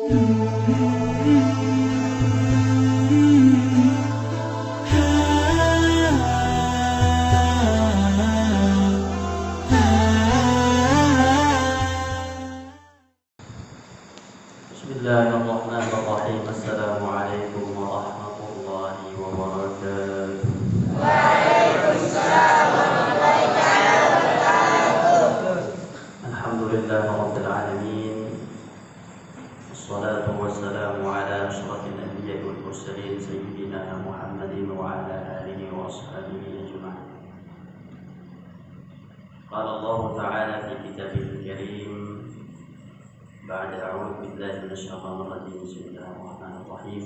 Bismillahirrahmanirrahim. Assalamualaikum warahmatullahi wabarakatuh. Waalaikumsalam warahmatullahi wabarakatuh. Alhamdulillahirabbil alamin. Wassalatu wassalamu ala asyrafil anbiya'i wal mursalin sayyidina Muhammadin wa ala alihi wa ashabihi ajma'in. Qala Allah ta'ala fi kitabihil karim بعد أعوذ بالله من الشيطان الرجيم بسم الله الرحمن الرحيم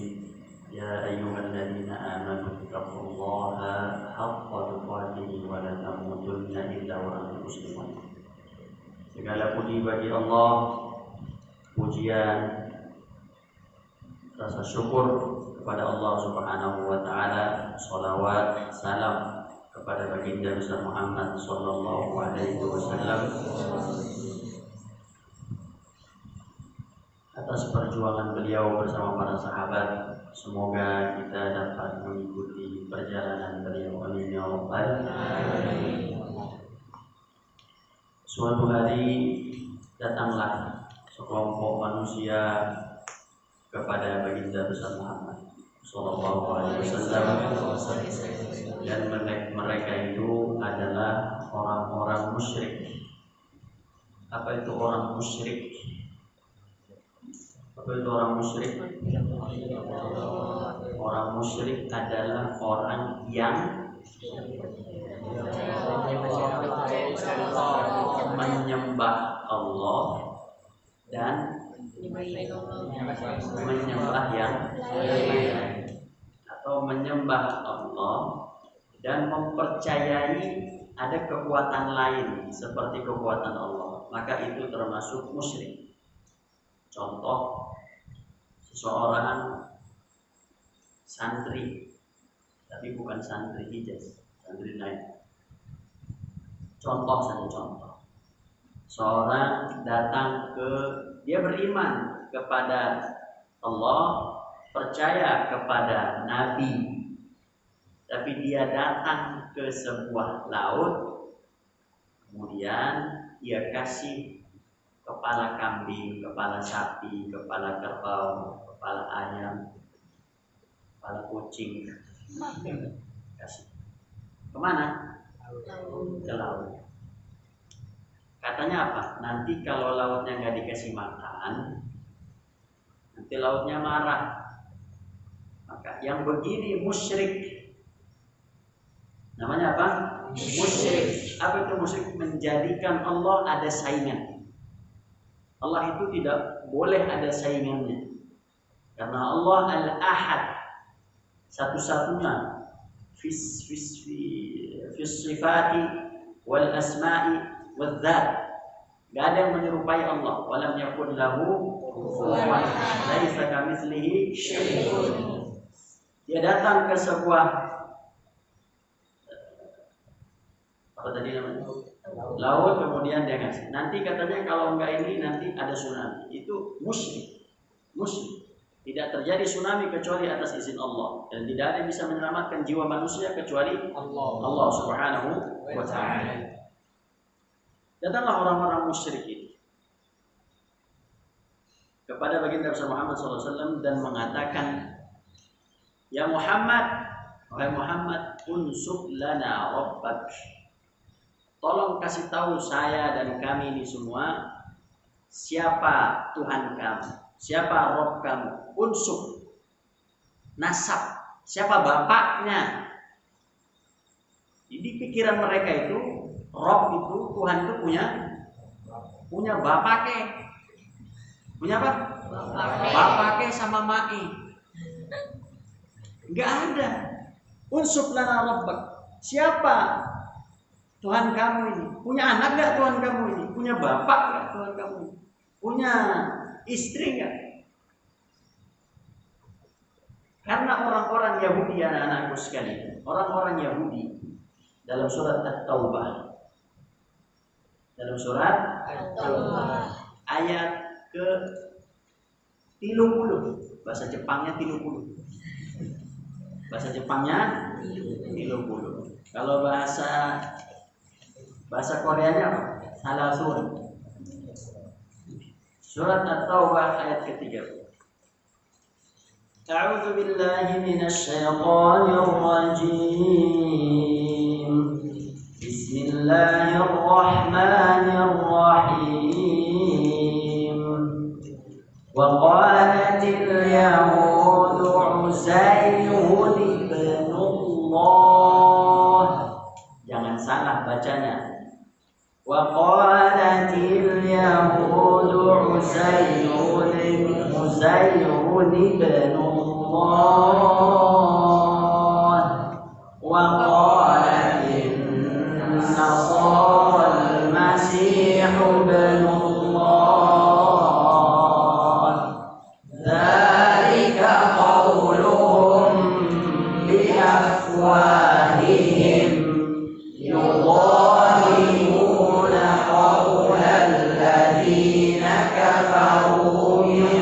يا أيها الذين آمنوا اتقوا الله حق تقاته ولا تموتن إلا وأنتم مسلمون. Segala puji bagi Allah, pujian rasa syukur kepada Allah Subhanahu wa taala, salawat salam kepada baginda besar Muhammad sallallahu alaihi wasallam atas perjuangan beliau bersama para sahabat. Semoga kita dapat mengikuti perjalanan beliau. Amin ya rabbal alamin. Suatu hari datanglah sekelompok manusia kepada baginda besar Muhammad sallallahu alaihi wasallam, dan mereka itu adalah orang-orang musyrik. Apa itu orang musyrik? Apa itu orang musyrik? Orang musyrik adalah orang yang menyembah Allah dan menyembah yang lain, atau menyembah Allah dan mempercayai ada kekuatan lain seperti kekuatan Allah, maka itu termasuk musyrik. Contoh, seseorang santri, tapi bukan santri Hijaz, santri lain. Contoh saja contoh. Seorang datang dia beriman kepada Allah, percaya kepada Nabi, tapi dia datang ke sebuah laut, kemudian dia kasih kepala kambing, kepala sapi, kepala kerbau, kepala ayam, kepala kucing. Kasih. Kemana? Ke laut. Katanya apa? Nanti kalau lautnya nggak dikasih makan, nanti lautnya marah. Maka yang begini musyrik. Namanya apa? Musyrik. Apa itu musyrik? Menjadikan Allah ada saingan. Allah itu tidak boleh ada saingannya, karena Allah al-ahad, satu-satunya fis sifati wal asma'i wal dzat. Gak ada yang menyerupai Allah. Walam yakun lahu kufuwan ahad, laisa kamitslihi syai'un. Dia datang ke sebuah apa tadi namanya? Laut, kemudian dia ngasih. Nanti katanya kalau enggak ini nanti ada tsunami. Itu musyrik. Musyrik. Tidak terjadi tsunami kecuali atas izin Allah, dan tidak ada yang bisa menyelamatkan jiwa manusia kecuali Allah Subhanahu wa taala. Datanglah orang-orang musyrik ini kepada baginda besar Muhammad SAW dan mengatakan, "Ya Muhammad, wahai Muhammad, unsub lana rabbak." Tolong kasih tahu saya dan kami ini semua siapa Tuhan kamu, siapa Rob kamu. Unsub, nasab, siapa bapaknya. Jadi pikiran mereka itu Rob itu, Tuhan itu punya bapake. Punya apa? Bapake sama mai. Enggak ada. Unsub lana rabbak. Siapa Tuhan kamu ini? Punya anak gak Tuhan kamu ini? Punya bapak gak Tuhan kamu ini? Punya istri gak? Karena orang-orang Yahudi, anak-anakku sekalian, orang-orang Yahudi dalam surat At-Taubah, ayat ke 30. Bahasa Jepangnya 30. Bahasa Jepangnya 30. Kalau bahasa Koreanya apa? Salasun. Surat At-Taubah ayat ketiga. A'udzu billahi minasy syaithanir rajim. Bismillahirrahmanirrahim. Wa qalatil yahudu Uzairun ibnullah. Jangan salah bacanya. Wa qalatil yahudu Uzairun ibnullah wa qalatin nasara al-masih ibnullah dzalika qawluhum bi afwahihim yudahiruna qawla alladziina kafaru min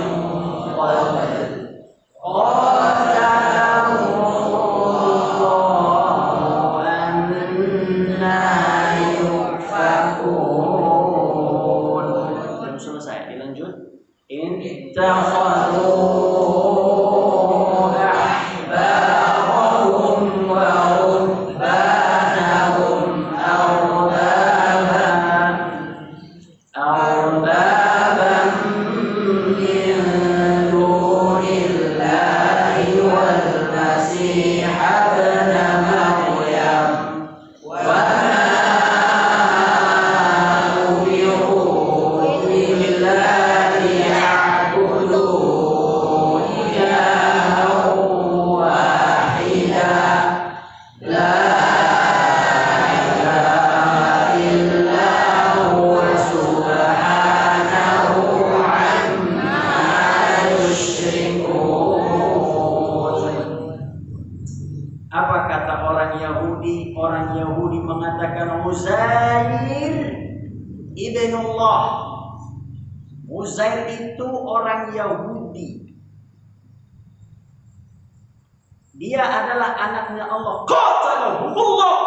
Uzair itu orang Yahudi. Dia adalah anaknya Allah. Qatalahullah.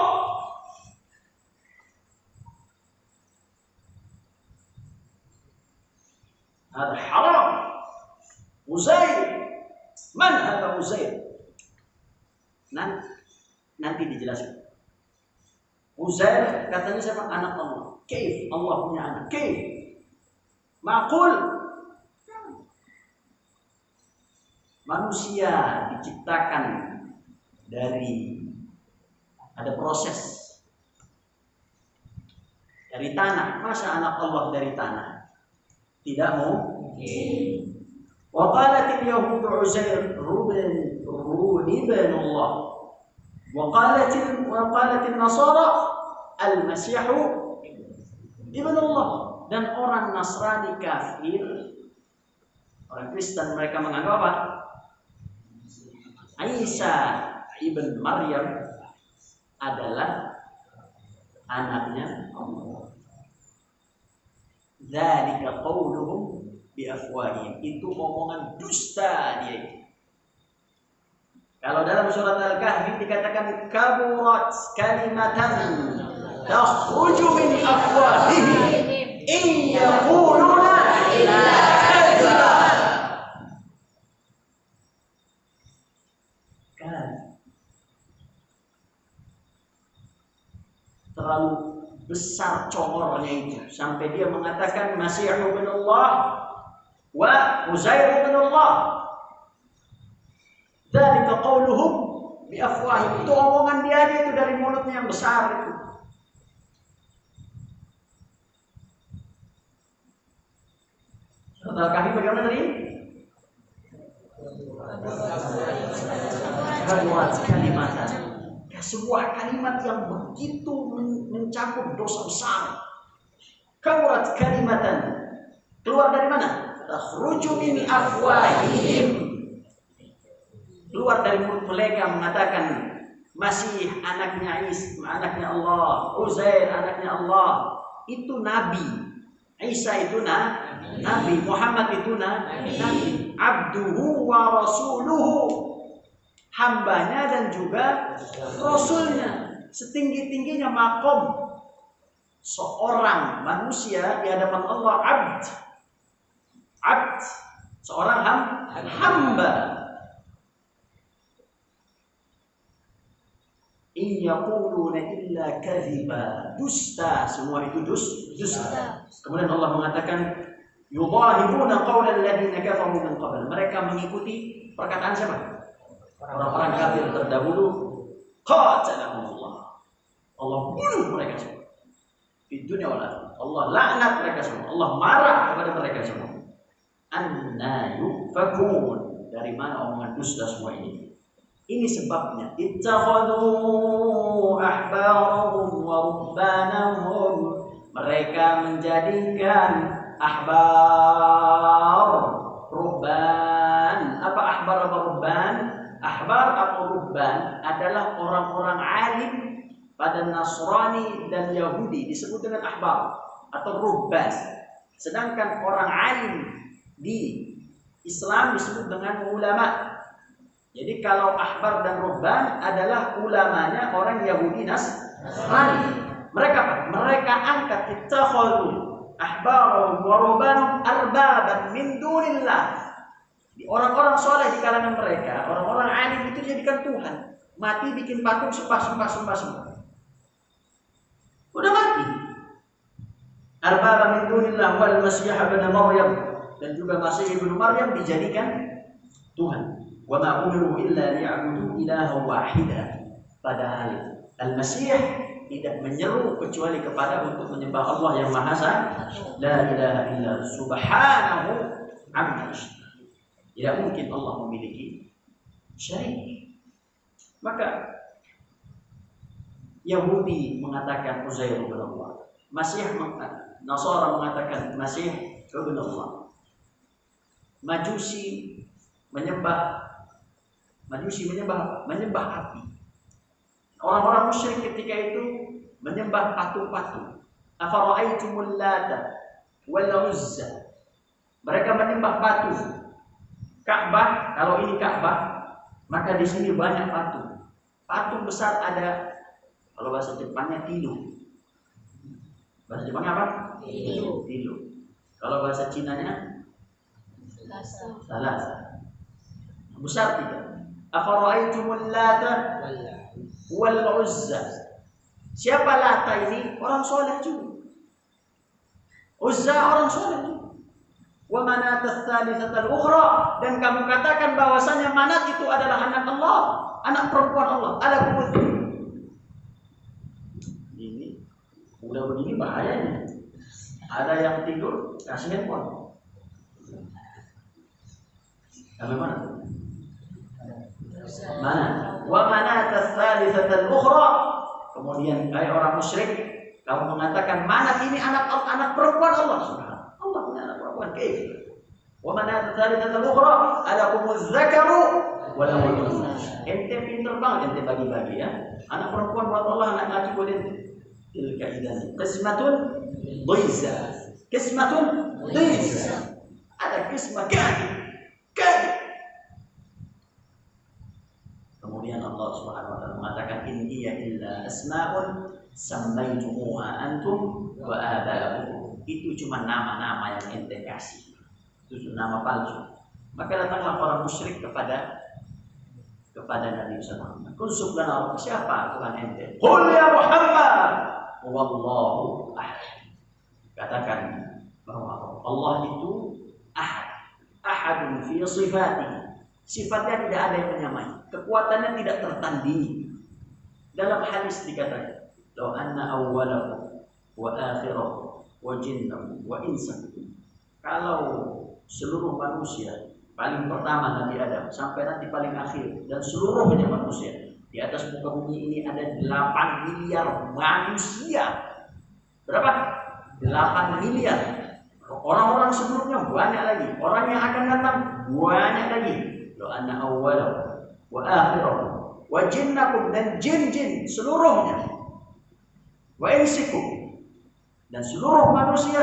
Hada haram. Uzair. Man hada Uzair? Nanti dijelaskan. Uzair katanya siapa? Anak Allah. Kaif Allah punya anak? Kaif? Ma'qul. Manusia diciptakan dari ada proses dari tanah. Masa anak Allah dari tanah? Tidak mungkin. Wa qalatil yahud Uzair ibn Allah. Wa qalatil nasara al-masih ibn Allah. Dan orang Nasrani kafir, orang Kristen, mereka menganggap apa? Isa ibn Maryam adalah anaknya Allah. Dzalika qauluhum bi afwahihim. Itu omongan dusta dia itu. Kalau dalam surat Al-Kahfi dikatakan kaburat kalimatan takhruju min afwahihim in yaquluna illa kadhiba. Kan terlalu besar congornya itu sampai dia mengatakan Masih ibn Allah wa Uzair ibn Allah. Dzalika qauluhum bi afwahihim. Itu omongan dia itu dari mulutnya yang besar itu. Al-Kahfi bagaimana tadi? Kalimatan. Sebuah kalimat yang begitu mencakup dosa besar. Kaburat kalimatan. Keluar dari mana? Takhruju min afwahihim. Keluar dari mulut mereka mengatakan Masih anaknya Allah, Uzair anaknya Allah. Itu nabi. Isa itu nabi, Muhammad itu nabi, abduhu wa rasuluhu, hambanya dan juga rasulnya. Setinggi-tingginya makom seorang manusia di hadapan Allah, abd, seorang hamba. In yaquluna illa kadhiba, dusta, semua itu dusta. Kemudian Allah mengatakan yudahibuna qawla alladziina kafaru min qabl, mereka mengikuti perkataan siapa? Orang-orang kafir terdahulu. Qatalahumullah, Allah bunuh mereka semua di dunia wal akhirah. Allah laknat mereka semua, Allah marah kepada mereka semua. Anna yufakun, dari mana omongan dusta semua ini? Ini sebabnya ittakhadhu ahbarahum wa rubbanahum, mereka menjadikan ahbar, rubban. Apa ahbar atau rubban? Ahbar atau rubban adalah orang-orang alim pada Nasrani dan Yahudi disebut dengan ahbar atau rubban. Sedangkan orang alim di Islam disebut dengan ulama. Jadi kalau ahbar dan ruhban adalah ulamanya orang Yahudi Nasrani. Mereka apa? Mereka angkat ittakhadhu ahbarahum wa ruhbanahum arbaban min dunillah. Orang-orang soleh di kalangan mereka, orang-orang alim itu jadikan Tuhan. Mati bikin patung sembah. Udah mati. Arbaban min dunillah wal Masih ibn Maryam, dan juga Masih ibn Maryam dijadikan Tuhan. Wa ma umiru illa liya'budu ilahan wahida. Padahal Al-Masih tidak menyeru kecuali kepada untuk menyembah Allah yang Maha Esa. La ilaha illa subhanahu amma yushrikun. Tidak mungkin Allah memiliki syarik. Maka Yahudi mengatakan Uzair bin Allah, Nasara mengatakan Masih bin Allah. Majusi menyembah api. Orang-orang musyrik ketika itu menyembah patung-patung. Afara'aitumul Lata wal Uzza. Mereka menyembah patung. Ka'bah, kalau ini Ka'bah, maka di sini banyak patung. Patung besar ada, kalau bahasa Jepangnya tilu. Bahasa Jepangnya apa? Tilu. Kalau bahasa Cinanya salasa. Besar tidak? Afara'aitumul Lata wal Uzza. Siapa Lata ini? Orang soleh juga. Uzza orang soleh juga. Wa Manat ats-tsalitsatal ukhra, dan kamu katakan bahwasanya Manat itu adalah anak Allah, anak perempuan Allah. Alakumul. Ini udah begini bahayanya. Ada yang tidur kasih handphone. Sampai mana? Mana? Wa Manat ats-tsalitsatal ukhra. Kemudian kayak orang musyrik, kamu mengatakan Manat ini anak perempuan Allah. Allah punya anak perempuan. Kaif? Wa Manat ats-tsalitsatal ukhra alakumuz zakaru wa lahul untha. Ente pintar banget ente bagi-bagi ya. Anak perempuan buat Allah, anak laki buat ente. Tilka idzan qismatun dhiza. Qismatun dhiza. Ada qismah kadhib. Kemudian Allah Subhanahu wa taala mengatakan in hiya illa asma'un sammaytumuha antum wa aba'ukum. Itu cuma nama-nama yang ente kasih. Itu nama palsu. Maka datanglah orang musyrik kepada Nabi sallallahu alaihi wasallam. Qul subhana siapa Tuhan ente? Qul ya Muhammad wallahu ahad. Katakan bahwa Allah itu ahad. Ahadun fi sifatihi. Sifatnya tidak ada yang menyamai, kekuatannya tidak tertandingi. Dalam hadis dikatakan, "Law anna awwalakum wa akhirakum wa jinnakum wa insakum." Kalau seluruh manusia, paling pertama Nabi Adam sampai nanti paling akhir, dan seluruhnya manusia di atas muka bumi ini ada 8 miliar manusia. Berapa? 8 miliar. Orang-orang sebelumnya banyak lagi, orang yang akan datang banyak lagi. Lo anna awwalakum wa akhirakum wa jinnakum, dan jin-jin seluruhnya, wa insikum, dan seluruh manusia,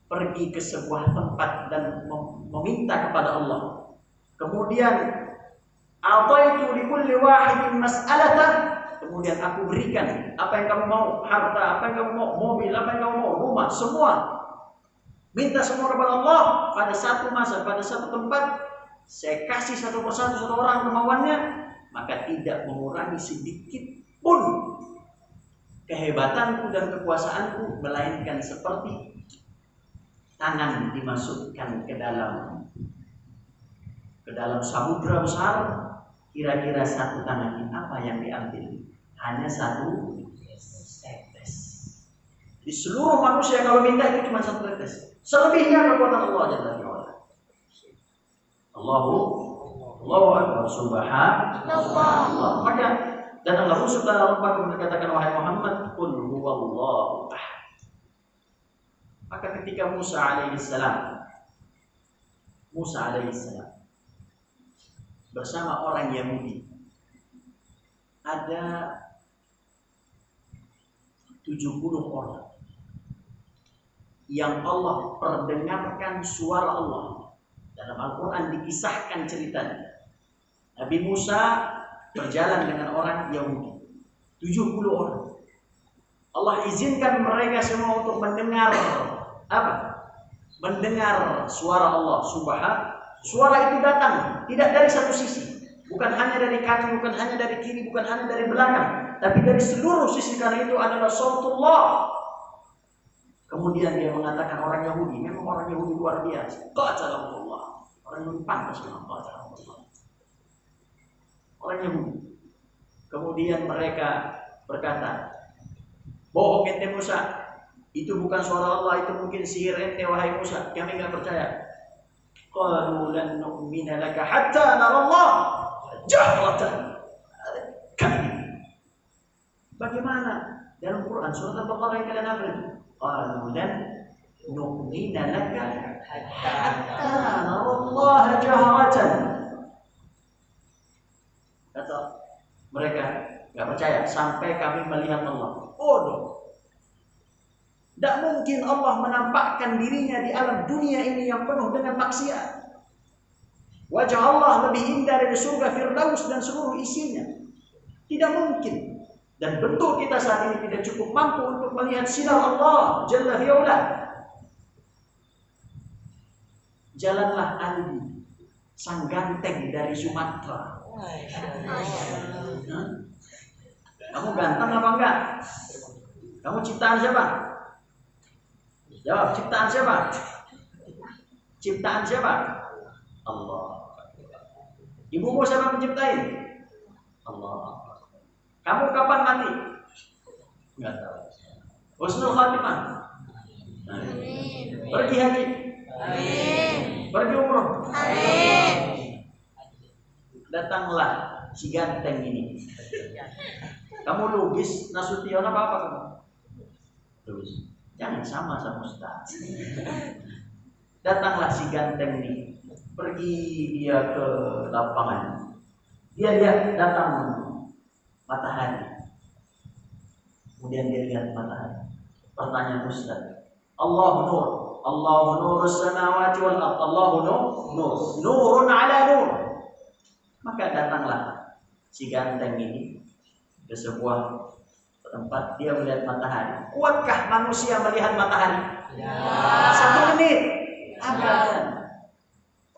pergi ke sebuah tempat dan meminta kepada Allah. Kemudian ataitu likulli wahidin mas'alatan, kemudian aku berikan apa yang kamu mau, harta, apa yang kamu mau, mobil, apa yang kamu mau, rumah, semua. Minta semua kepada Allah pada satu masa, pada satu tempat. Saya kasih satu persatu satu orang kemauannya, maka tidak mengurangi sedikit pun kehebatanku dan kekuasaanku, melainkan seperti tangan dimasukkan ke dalam samudra besar. Kira-kira satu tangan ini apa yang diambil? Hanya satu tetes. Di seluruh manusia kalau minta itu cuma satu tetes. Selebihnya kekuatan Allah Jalla wa'ala. Allahu Akbar, subhanallah. Maka dan Allah Subhanahu wa ta'ala berkatakan, wahai Muhammad, qul huwallahu ahad. Maka ketika Musa alaihissalam bersama orang Yahudi, ada 70 orang yang Allah perdengarkan suara Allah. Dalam Al-Quran dikisahkan ceritanya. Nabi Musa berjalan dengan orang Yahudi, 70 orang. Allah izinkan mereka semua untuk mendengar apa? Mendengar suara Allah Subhanahu. Suara itu datang tidak dari satu sisi, bukan hanya dari kanan, bukan hanya dari kiri, bukan hanya dari belakang, tapi dari seluruh sisi, karena itu adalah sautullah. Kemudian dia mengatakan, orang Yahudi, memang orang Yahudi luar biasa. Qatalahullah. Orang Yahudi pantas memang qatalahullah. Orang Yahudi. Kemudian mereka berkata, bohong ente Musa, itu bukan suara Allah, itu mungkin sihir ente wahai Musa, kami enggak percaya. Qalu lan nu'mina laka hatta narallah jahratan. Bagaimana dalam Quran surat Al-Baqarah yang kalian hafal? Qalu lan nu'mina laka hatta narallah jahratan. Kata mereka, enggak percaya sampai kami melihat Allah. Bodoh. Tidak mungkin Allah menampakkan dirinya di alam dunia ini yang penuh dengan maksiat. Wajah Allah lebih indah dari surga Firdaus dan seluruh isinya. Tidak mungkin. Dan bentuk kita saat ini tidak cukup mampu untuk melihat sinar Allah Jalla fi'ula. Jalanlah Ali, sang ganteng dari Sumatera. Kamu ganteng apa enggak? Kamu ciptaan siapa? Jawab, ciptaan siapa? Ciptaan siapa? Allah. Ibumu siapa menciptain? Allah. Kamu kapan mati? Enggak tahu. Husnul khatimah. Amin. Pergi haji. Amin. Pergi umroh. Amin. Datanglah si ganteng ini. Kamu lukis Nasution apa kamu? Lukis. Jangan sama Ustaz. Datanglah si ganteng ini. Pergi dia ke lapangan. Dia lihat datang matahari. Kemudian dia lihat matahari. Pertanyaan Ustaz. Allahu nur. Allahu nurus samawati wal ardh. Allahu nur. Nurun ala nur. Maka datanglah si ganteng ini ke sebuah tempat, dia melihat matahari. Kuatkah manusia melihat matahari? Ya. 1 menit? Abadan.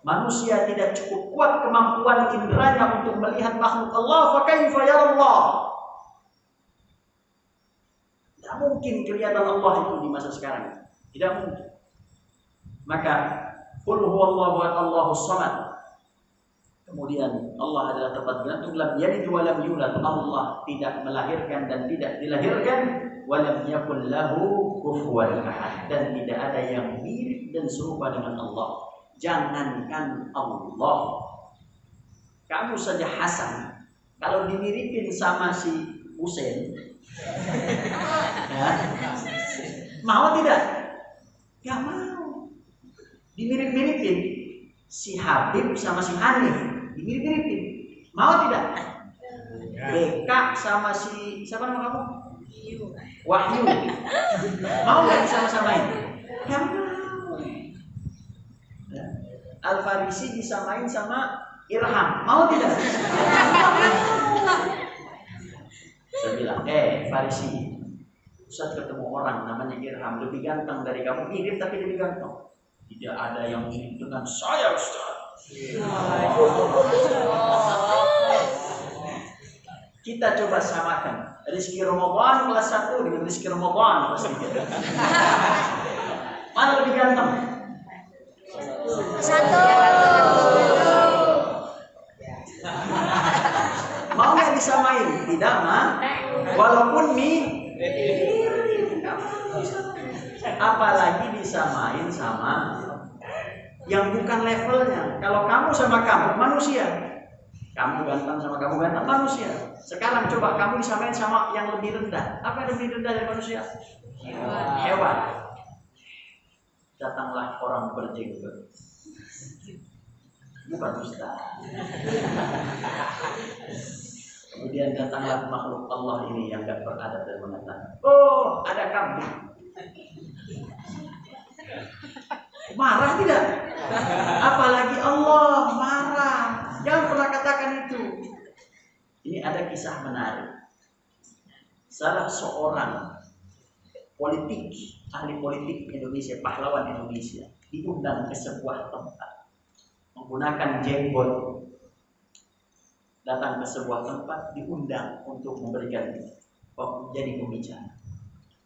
Manusia tidak cukup kuat kemampuan inderanya untuk melihat makhluk Allah. Fa kaifa yarallah? Tidak mungkin kelihatan Allah itu di masa sekarang. Tidak mungkin. Maka qul huwallahu ahad Allahus samad. Kemudian Allah adalah tempat gantung, lam yalid wa lam yulad. Allah tidak melahirkan dan tidak dilahirkan, wa lam yakul lahu kufuwan ahad, dan tidak ada yang mirip dan serupa dengan Allah. Jangankan Allah, kamu saja Hasan, kalau dimiripin sama si Husain, ya, mau tidak? Gak mau. Dimirip-miripin si Habib sama si Hanif, dimirip-miripin, mau tidak? Beka sama si siapa nama kamu? Wahyu, mau nggak sama-samain? Gak mau. Al-Farisi disamain sama Irham. Mau tidak? Saya bilang, Farisi, Ustaz ketemu orang namanya Irham, lebih ganteng dari kamu. Mirip tapi lebih ganteng. Tidak ada yang mirip dengan saya, Ustaz. Kita coba samakan rezeki Ramadan kelas 1 dengan rezeki Ramadan kelas 3. Mana lebih ganteng? Satu. Mau nggak disamain? Tidak, mah. Walaupun apalagi disamain sama yang bukan levelnya. Kalau kamu sama kamu manusia, kamu ganteng sama kamu ganteng manusia. Sekarang coba kamu disamain sama yang lebih rendah. Apa yang lebih rendah dari manusia? Hewan. Datanglah orang berjenggot. Bukan ustaz. Kemudian datanglah makhluk Allah ini yang gak beradab dan mengatakan, oh ada kambing. Marah tidak? Apalagi Allah marah. Jangan pernah katakan itu. Ini ada kisah menarik. Salah seorang politik, ahli politik Indonesia, pahlawan Indonesia, diundang ke sebuah tempat menggunakan jenggot. Datang ke sebuah tempat, diundang untuk memberikan jadi pembicara.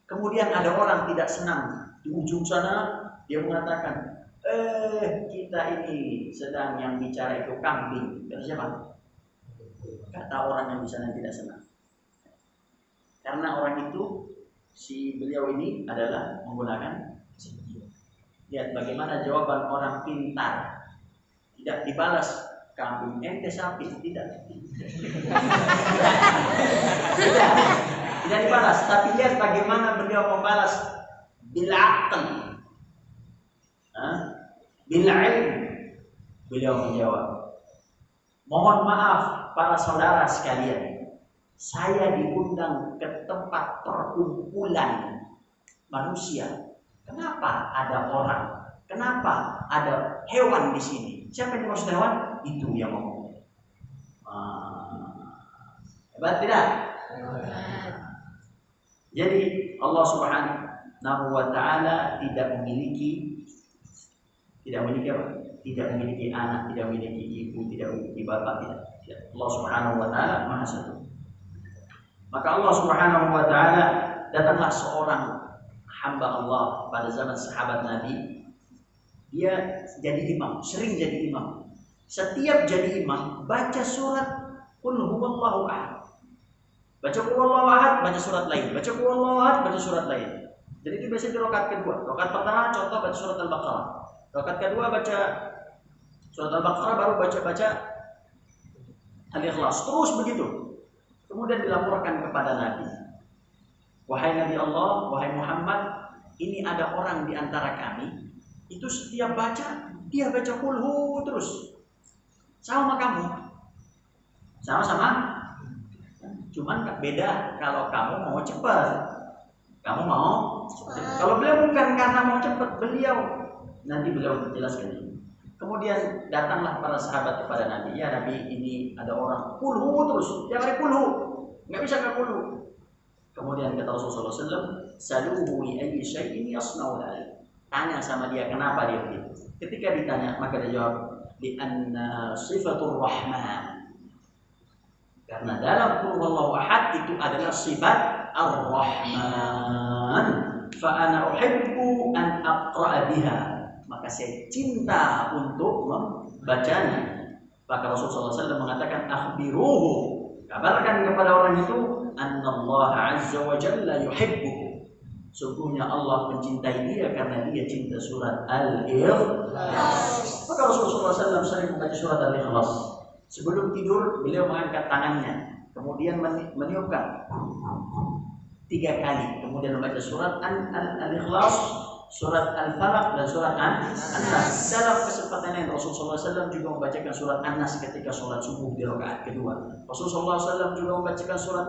Kemudian ada orang tidak senang di ujung sana, dia mengatakan, kita ini sedang yang bicara itu kambing. Kata siapa? Kata orang yang di sana tidak senang. Karena orang itu, si beliau ini adalah menggunakan jenggot. Lihat bagaimana jawaban orang pintar. Tidak dibalas, kambing ente sapi, tidak. Tidak dibalas, tapi lihat bagaimana beliau membalas bil aql, bil ilm. Beliau menjawab, mohon maaf para saudara sekalian, saya diundang ke tempat perkumpulan manusia. Kenapa ada orang? Kenapa ada hewan di sini? Siapa yang dimaksud hewan? Itu yang ngomong. Hebat tidak? Jadi Allah Subhanahu wa taala tidak memiliki apa? Tidak memiliki anak, tidak memiliki ibu, tidak memiliki bapak, tidak. Allah Subhanahu wa taala Maha Satu. Maka Allah Subhanahu wa taala, datanglah seorang hamba Allah pada zaman sahabat Nabi. Dia jadi imam, sering jadi imam. Setiap jadi imam baca surat Qul huwallahu ahad. Baca Qul huwallahu ahad, baca surat lain. Baca Qul huwallahu ahad, baca surat lain. Jadi itu biasanya di rakaat kedua. Rakaat pertama contoh baca surat Al-Baqarah. Rakaat kedua baca surat Al-Baqarah, baru baca Al-Ikhlas. Terus begitu. Kemudian dilaporkan kepada Nabi. Wahai Nabi Allah, wahai Muhammad, ini ada orang di antara kami, itu setiap baca, dia baca kulhu terus. Sama kamu. Sama-sama. Cuman beda kalau kamu mau cepat. Kamu mau cepat. Kalau beliau bukan karena mau cepat, nanti beliau menjelaskan ini. Kemudian datanglah para sahabat kepada Nabi. Ya Nabi, ini ada orang kulhu terus. Dia hari kulhu. Nggak bisa nggak kulhu. Kemudian kata Rasulullah SAW, Saluhu li ayyi syai'in yasna'u dzalik. Tanya sama dia kenapa dia begitu. Ketika ditanya maka dia jawab, li anna sifatur rahman. Karena dalam Qul huwallahu ahad itu adalah sifat ar-Rahman. Fa ana uhibbu an aqra'a biha. Maka saya cinta untuk membacanya. Maka Rasulullah SAW mengatakan, akhbiruhu, kabarkan kepada orang itu, annallaha azza wa jalla yuhibbuhu. Sungguhnya Allah mencintai dia karena dia cinta surat Al-Ikhlas. Maka Rasulullah SAW sering membaca surat Al-Ikhlas. Sebelum tidur beliau mengangkat tangannya, kemudian meniupkan 3 kali, kemudian membaca surat Al-Ikhlas, surat Al-Falaq dan surat An-Nas. Dalam kesempatan yang Rasulullah SAW juga membacakan surat An-Nas ketika sholat subuh di rakaat kedua. Rasulullah SAW juga membacakan surat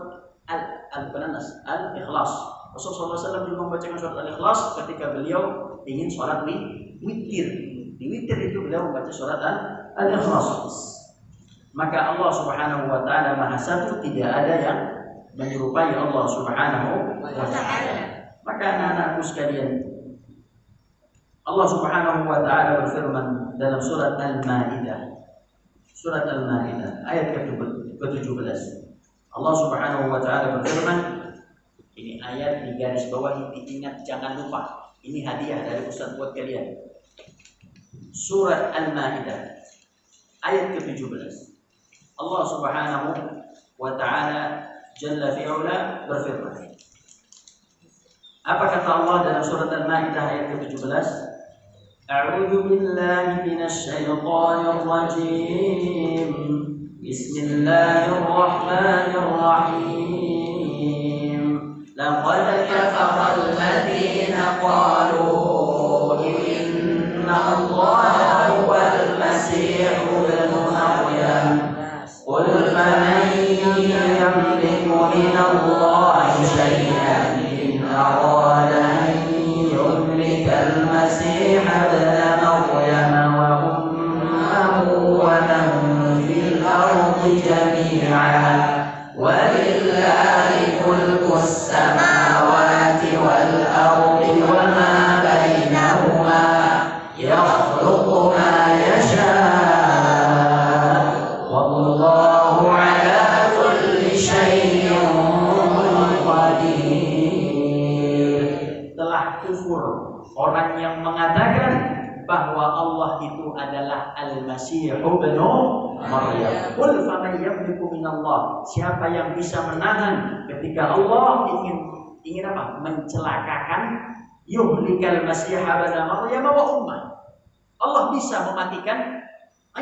Al-Ikhlas. Rasulullah SAW juga membacakan surat Al-Ikhlas ketika beliau ingin sholat witir Di witir itu beliau membaca surat Al-Ikhlas. Maka Allah Subhanahu wa taala Maha Satu, tidak ada yang menyerupai Allah Subhanahu wa taala. Maka anak-anakku sekalian, Allah Subhanahu wa taala berfirman dalam surat Al-Maidah. Surat Al-Maidah ayat ke-17. Allah Subhanahu wa taala berfirman, ini ayat di garis bawah, diingat, jangan lupa. Ini hadiah dari Ustaz buat kalian. Surat Al-Maidah ayat ke-17. Allah Subhanahu wa taala Jalla fi'ula berfirman. Apa kata Allah dalam surat Al-Maidah ayat ke-17? A'udzu billahi minasy syaithanir rajim. Bismillahirrahmanirrahim. Laqad kafara alladziina qalu inna Allaha huwal masiih ibnu Maryam. Qul faman yamliku minallahi syai'an in arada an yuhlikal masiih ibna Maryam wa ummuhu wa man fil ardi jami'an walillahi mulkus samawati wal ardi wa ma bainahuma yakhluqu ma yasha' wallahu ala kulli syai'in qadir. Telah kufur orang yang mengatakan bahwa Allah itu adalah Al-Masih ibnu Maryam. Qul faman yamliku minallah, siapa yang bisa menahan ketika Allah ingin apa? Mencelakakan yuhlikal Masih ibnu Maryam wa ummah. Allah bisa mematikan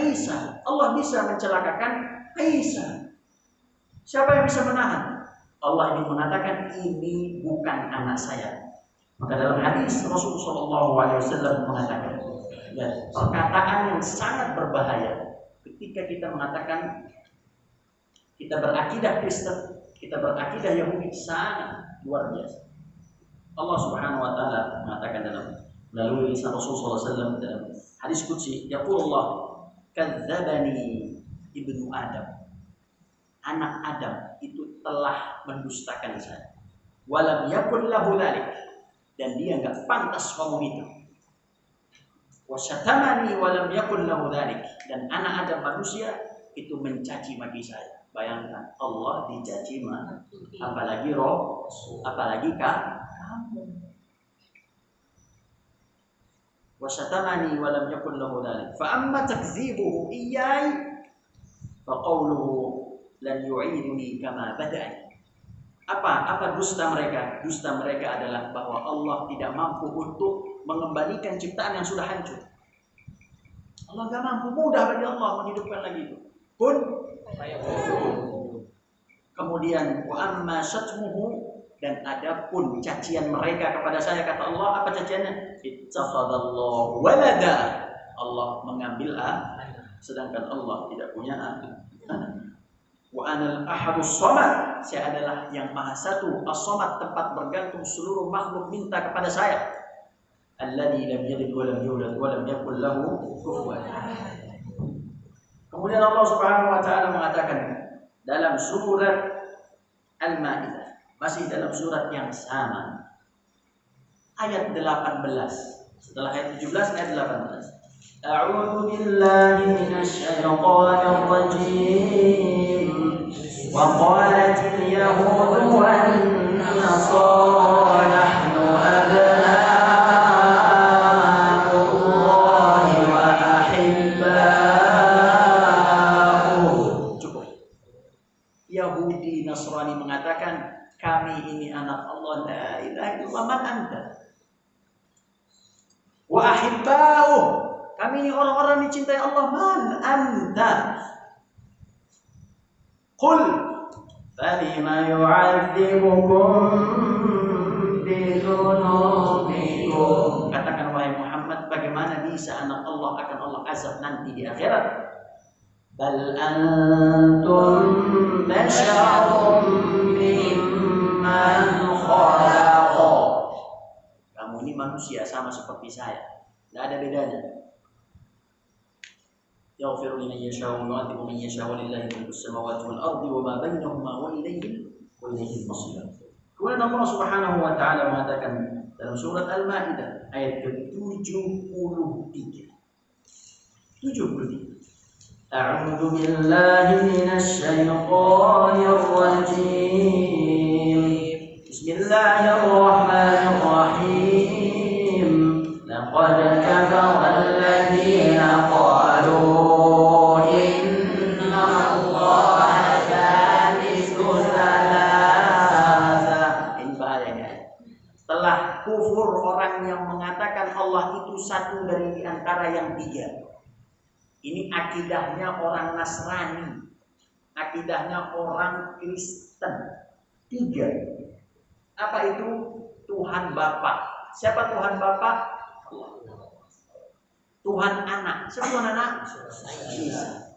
Isa, Allah bisa mencelakakan Isa. Siapa yang bisa menahan? Allah ingin mengatakan ini bukan anak saya. Maka dalam hadis Rasulullah SAW mengatakan, dan perkataan yang sangat berbahaya ketika kita mengatakan kita berakidah Kristen, kita berakidah Yahudi, sangat luar biasa. Allah Subhanahu wa taala mengatakan dalam melalui lisan Rasulullah SAW dalam hadis qudsi, yaqulullah kadzdzabani ibnu Adam. Anak Adam itu telah mendustakan saya. Walam yakul lahu dzalik, dan dia enggak pantas ngomong itu. Wasyatamani walam yakul lahu dzalik, dan anak Adam manusia itu mencaci maki saya. Bayangkan Allah dicaci maki, apalagi roh, apalagi kamu. Wasyatamani walam yakul lahu dzalik. Fa amma takdzibuhu iyyai fa qawluhu lan yu'iduni kama bada'ani. Apa dusta mereka? Dusta mereka adalah bahwa Allah tidak mampu untuk mengembalikan ciptaan yang sudah hancur. Allah tidak mampu, mudah bagi Allah menghidupkan lagi itu. Pun kemudian wa amma syatmuhu, dan adapun cacian mereka kepada saya, kata Allah, apa caciannya? Ittakhadallahu walada, Allah mengambil sedangkan Allah tidak punya anak. Wa anal ahadus samad, saya adalah yang maha satu, as-samad, tempat bergantung seluruh makhluk minta kepada saya. Alladzi lam yalid wa lam yulad wa lam yakul lahu kufuwan ahad. Kemudian Allah Subhanahu wa taala mengatakan dalam surat Al-Maidah, masih dalam surat yang sama, ayat 18. Setelah ayat 17, ayat 18. A'udzu billahi minasy syaithanir rajim. Wa qalatil yahudu wan nasara nahnu abna'ullahi wa ahibba'uh. Cukup. Yahudi Nasrani mengatakan kami ini anak Allah, la ilaha illallah, man anta? Wa ahibba'uh, kami ini orang-orang dicintai Allah, man anta? Qul falima yu'adzibukum bidunubikum. Katakan wahai Muhammad, bagaimana bisa anak Allah akan Allah azab nanti di akhirat? Bal antum basyarum mimman khalaqa. Kamu ini manusia sama seperti saya, tidak ada bedanya. yaghfiru liman yasha'u wa yu'adhibu man yasha'u lillahi mulku samawati wal ardi wa ma bainahuma wa ilayhi al-masir. Kemudian Allah Subhanahu wa taala mengatakan dalam surat Al-Maidah ayat ke-73. A'udzu billahi minasy syaithanir rajim. Bismillahirrahmanirrahim. Laqad kafara alladziina qalu inna Allaha thalithu tsalatsa. Ini bahayanya. Telah kufur orang yang mengatakan Allah itu satu dari antara yang tiga. Ini akidahnya orang Nasrani, akidahnya orang Kristen. Tiga. Apa itu? Tuhan Bapa. Siapa Tuhan Bapa? Tuhan Anak. Siapa Tuhan Anak? Isa.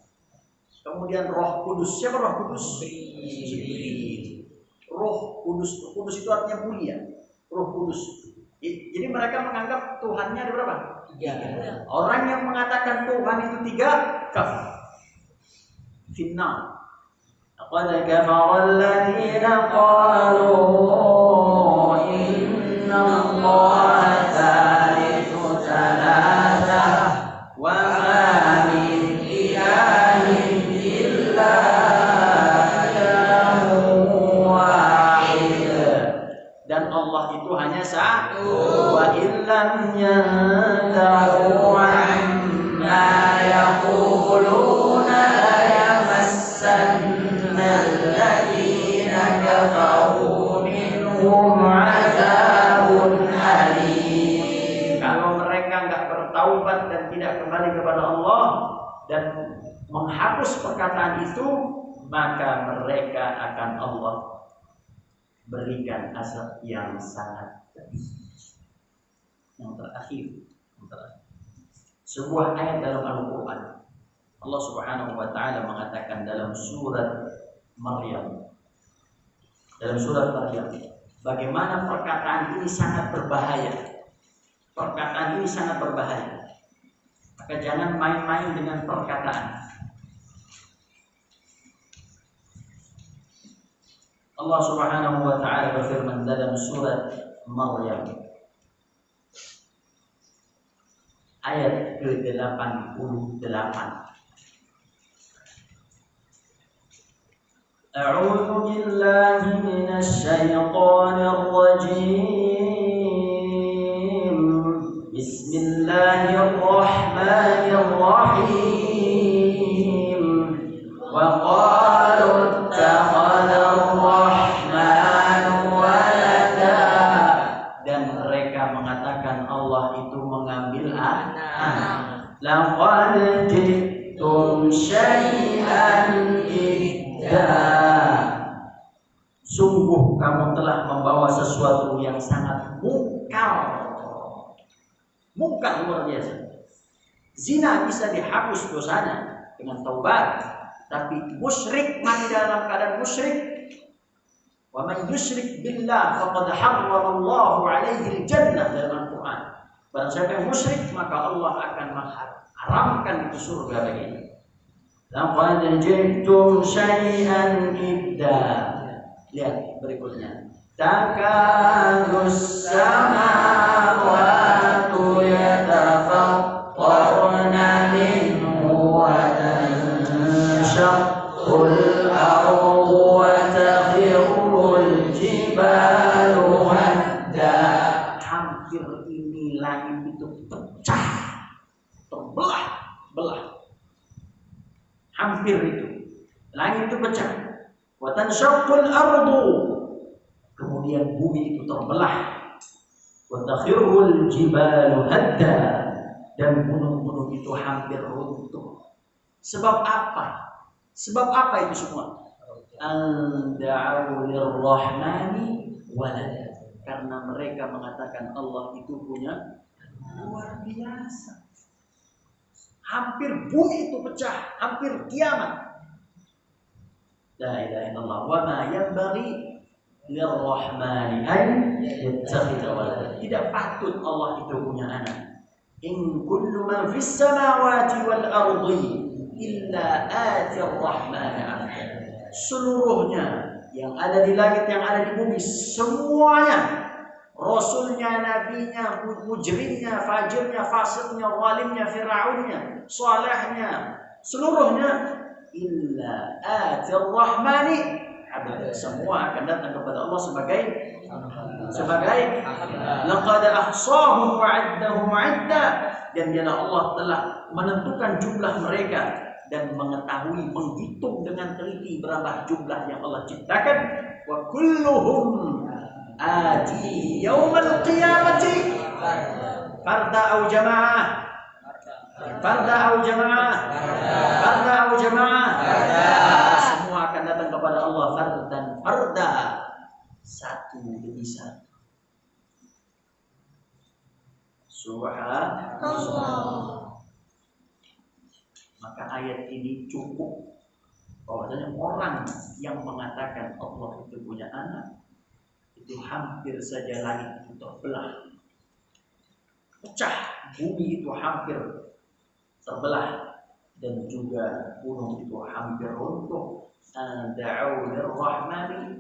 Kemudian Roh Kudus. Siapa Roh Kudus? Jibril. Roh Kudus. Kudus itu artinya mulia. Roh Kudus. Jadi mereka menganggap Tuhannya ada berapa? Tiga. Orang yang mengatakan Tuhan itu tiga, kafir. Finna. Laqad kafara alladziina qalu inna Allaha thalithu tsalatsa wa ma min ilahin illa ilahun wahid. Dan Allah itu hanya satu. Wa illam yantahu amma yaquluna la yamassanna alladziina kafaru minhum 'adzabun alim. Kalau mereka enggak bertaubat dan tidak kembali kepada Allah dan menghapus perkataan itu, maka mereka akan Allah berikan azab yang sangat pedih. Yang terakhir, sebuah ayat dalam Al-Quran, Allah Subhanahu wa taala mengatakan dalam surat Maryam, bagaimana perkataan ini sangat berbahaya. Perkataan ini sangat berbahaya. Maka jangan main-main dengan perkataan. Allah Subhanahu wa taala berfirman dalam surat Maryam ayat ke-88. A'udzu billahi minasy syaithanir rajim. Bismillahirrahmanirrahim. Wa qalu ittakhadha ar-rahmanu walada. Dan mereka mengatakan Allah itu mengambil anak. Laqad ji'tum syai'an idda. Sungguh kamu telah membawa sesuatu yang sangat mungkar. Mungkar luar biasa. Zina bisa dihapus dosanya dengan taubat, tapi musyrik mati dalam keadaan musyrik. Wa man yusyrik billah faqad harrama Allahu 'alaihi al-jannah dalam Al-Qur'an. Barang siapa yang musyrik maka Allah akan mengharamkan itu surga baginya. Laqad ji'tum syai'an idda. Lihat berikutnya. Takadus samawati yatafattarna minhu wa tanshaqqul ardu wa takhirrul jibalu hadda. Hampir ini langit itu pecah, terbelah. Hampir itu langit itu pecah. Wa tanshaqqul ardu, kemudian bumi itu terbelah. Wa takhirrul jibalu hadda, dan gunung-gunung itu hampir runtuh. Sebab apa? Sebab apa itu semua? Anda'u lirrahmani walada. Karena mereka mengatakan Allah itu punya luar biasa. Hampir bumi itu pecah, hampir kiamat. La ilaha illallah wa ma yanbaghi lirrahmani an yattakhidha walada. Tidak patut Allah itu punya anak. In kullu man fis samawati wal ardi illa atir rahmani abda. Seluruhnya yang ada di langit, yang ada di bumi, semuanya, rasulnya, nabinya, mujrimnya, fajirnya, fasiknya, walimnya, fir'aunnya, salihnya, seluruhnya illa atir rahmani abda. Semua akan datang kepada Allah sebagai laqad ahsahum wa 'addahum 'adda, dan dialah Allah telah menentukan jumlah mereka dan mengetahui, menghitung dengan teliti berapa jumlah yang Allah ciptakan. Wa kulluhum ati yaumal qiyamati farda au jamaah, farda au jamaah, farda au jamaah, semua akan datang kepada Allah fardan farda, satu demi satu. Subhanallah. Maka ayat ini cukup bahwasanya orang yang mengatakan Allah itu punya anak, itu hampir saja langit itu terbelah, pecah, bumi itu hampir terbelah, dan juga gunung itu hampir runtuh. Da'u lirrahmani.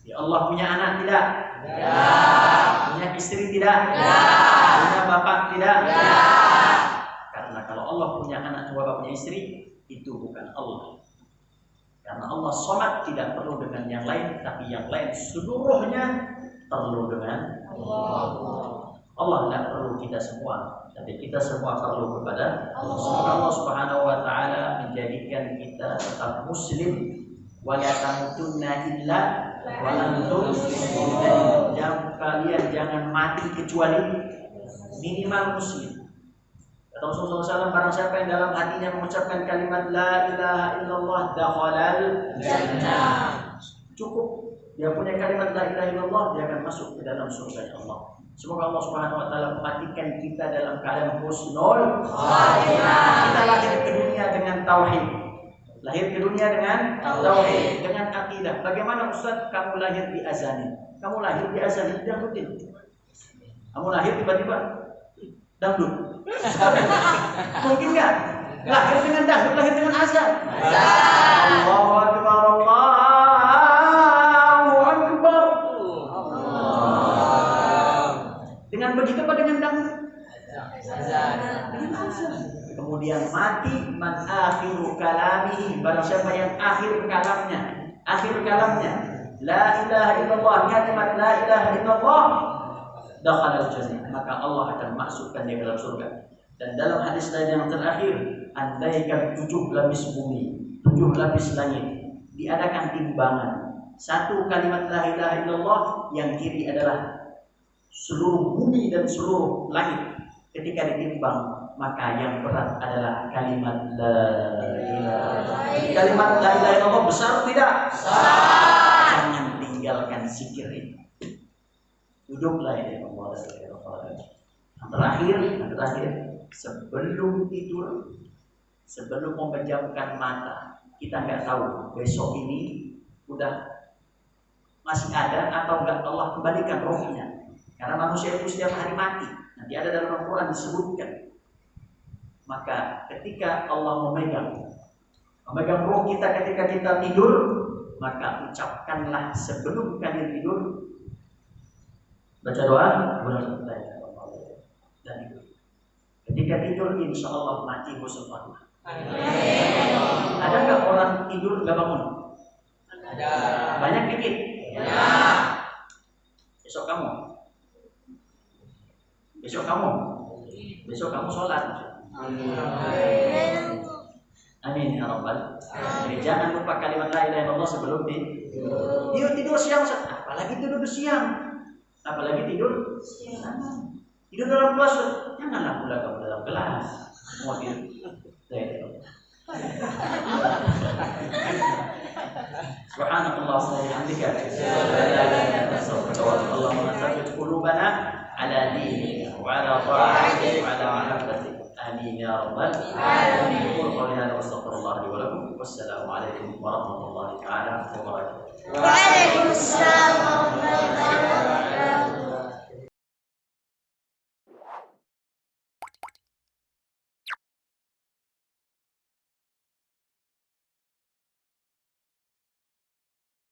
Ya Allah punya anak tidak? Ya. Punya istri tidak? Ya. Punya bapak tidak? Ya. Karena kalau Allah punya anak, bapak punya istri, itu bukan Allah. Karena Allah somad, tidak perlu dengan yang lain, tapi yang lain seluruhnya perlu dengan Allah. Allah tidak perlu kita semua, tapi kita semua perlu kepada Allah. Semoga Allah Subhanahu wa taala menjadikan kita tetap muslim, wa la tamutunna illa wa antum muslimun. Kalian jangan mati kecuali minimal muslim. Kata Rasulullah SAW, barang siapa yang dalam hatinya mengucapkan kalimat la ilaha illallah dakhalal jannah. Cukup dia punya kalimat la ilaha illallah, dia akan masuk ke dalam surga Allah. Semoga Allah Subhanahu wa taala mematikan kita dalam keadaan husnul khatimah. Kita lahir ke dunia dengan tauhid. Lahir ke dunia dengan tauhid, dengan akidah. Bagaimana Ustaz kamu lahir di azani? Kamu lahir di azani dangdutin. Kamu lahir tiba-tiba dangdut. Mungkin enggak? Lahir dengan dangdut, lahir dengan azan. Allahu akbar, Allahu akbar. Dengan begitu apa dengan dangdut? Azan. Kemudian mati, man akhiru kalamihi, barang siapa yang akhir kalamnya la ilaha illallah, kalimat la ilaha illallah, dakhala al-jannah, maka Allah akan masukkan dia ke dalam surga. Dan dalam hadis lain yang terakhir, andaikan 7 lapis bumi, 7 lapis langit diadakan timbangan, satu kalimat la ilaha illallah, yang kiri adalah seluruh bumi dan seluruh langit. Ketika ditimbang, maka yang berat adalah kalimat la ilaha. Kalimat la ilaha illallah besar tidak? Besar. Jangan tinggalkan zikir ini. Duduklah ini Allah. Yang terakhir, sebelum tidur, sebelum memejamkan mata, kita nggak tahu besok ini udah masih ada atau enggak Allah kembalikan rohnya. Karena manusia itu setiap hari mati. Nanti ada dalam Al-Quran disebutkan. Maka ketika Allah memegang roh kita ketika kita tidur, maka ucapkanlah sebelum kalian tidur, baca doa, dan ketika tidur insya Allah mati husnul khatimah. Ada nggak orang tidur nggak bangun? Ada. Banyak dikit? Ya. Besok kamu sholat. Amin ya rabbal. Jadi jangan lupa kalimat la ilaha illallah sebelum tidur siang. Apalagi tidur siang. Tidur dalam kelas. Janganlah pula kamu dalam kelas. Mau tidur. Subhanallah wa bihamdika. Allahumma tsabbit qulubana ala dinika wa ala ta'atika wa ala mahabbatika. Amin ya rabbal alamin. Qul hadza wa astaghfirullah li wa lakum. Wassalamu alaikum warahmatullahi taala wabarakatuh. Waalaikumsalam warahmatullahi wabarakatuh.